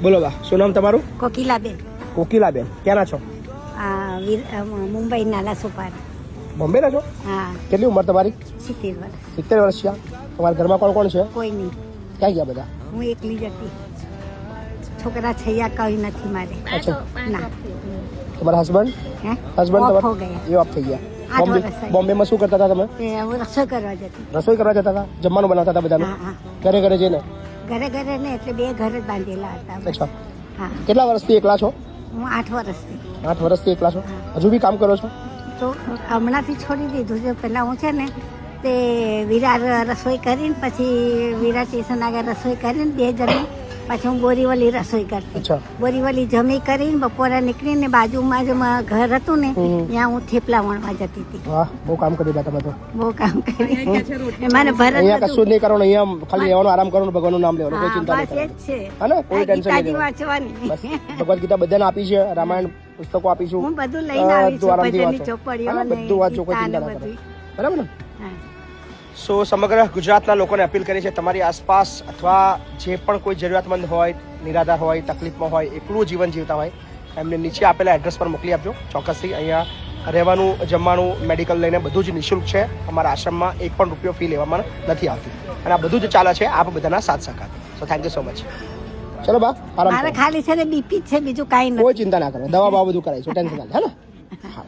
બોલો બા, શું નામ તમારું? કોકિલાબેન. કોકિલાબેન, ક્યાંના છો? મુંબઈ નાલા સોપાર. બોમ્બેના છો? હા. કેટલી ઉંમર તમારી? 70 વર્ષ. 70 વર્ષ છે. તમારા ઘરમાં કોણ કોણ છે? કોઈ નહીં, ક્યાં ગયા બધા? હું એકલી જ હતી. છોકરા છૈયા કઈ નથી મારે. અચ્છા, ના. તમારા હસબન્ડ? હે? હસબન્ડ ઓફ હો તમારા ગયા. એ ઓફ થઈ ગયા. 8 વર્ષ થઈ. બોમ્બેમાં શું કરતા હતા તમે? હું રસોઈ કરવા જતી. રસોઈ કરવા જતા હતા? જમવાનું બનાવતા હતા બધાને? હા, હા. ઘરે ઘરે જઈને? ઘરે ઘરે ને એટલે 2 ઘર જ બાંધેલા હતા. અચ્છા. હા. કેટલા વર્ષથી એકલા છો? હું 8 વર્ષથી. 8 વર્ષથી એકલા છો? હજુ બી કામ કરો છો? તો હમણાંથી છોડી દીધું છે. પહેલાં હું છે ને તે વિરાર રસોઈ કરીને પછી વિરાર સ્ટેશન આગળ રસોઈ કરીને 2 જણની પછી હું બોરીવલી રસોઈ કરતી. અચ્છા. બોરીવલી જમી કરીને બપોરે નીકળીને બાજુમાં જ ઘર હતું ને ત્યાં હું થેપલા વણવા જતી હતી. વાહ, બહુ કામ કરી દીધા તમે તો. બહુ કામ કરી. મને ભરત અહીંયા કશું નહીં કરવાનું, અહીંયા ખાલી રહેવાનું, આરામ કરવાનું, ભગવાનનું નામ લેવાનું, કોઈ ચિંતા બસ એ નહીં જ છે. હા ને, કોઈ ટેન્શન ગીતાજી નહીં. વાંચવાની. બસ ભગવદ ગીતા બધાને આપી છે, રામાયણ પુસ્તકો આપીશું. હું બધું લઈને આવી છું. આરામથી ભજનની વાંચો. ચોપડીઓ હા ને, ને બધું વાંચો, કોઈ ગીતા ને ચિંતા ના કરો. બધું. બરાબર ને? હા. સો સમગ્ર ગુજરાતના લોકોને અપીલ કરી છે, તમારી આસપાસ અથવા જે પણ કોઈ જરૂરિયાતમંદ હોય, નિરાધાર હોય, તકલીફમાં હોય, એકલું જીવન જીવતા હોય, એમને નીચે આપેલા એડ્રેસ પર મોકલી આપજો. ચોક્કસથી અહીંયા રહેવાનું, જમવાનું, મેડિકલ લઈને બધું જ નિઃશુલ્ક છે. અમારા આશ્રમમાં 1 પણ રૂપિયો ફી લેવામાં નથી આવતી અને આ બધું જ ચાલે છે આપ બધાના સાથ સહકાર. So thank you so much. ચલો બા, આરામ મારે કરો. ખાલી છે ને બીપી જ છે, બીજું કાંઈ કોઈ નથી. ચિંતા ના કરો, દવા બાવા બધું કરાવીશું, ટેન્શન ના લે. હે ને? હા.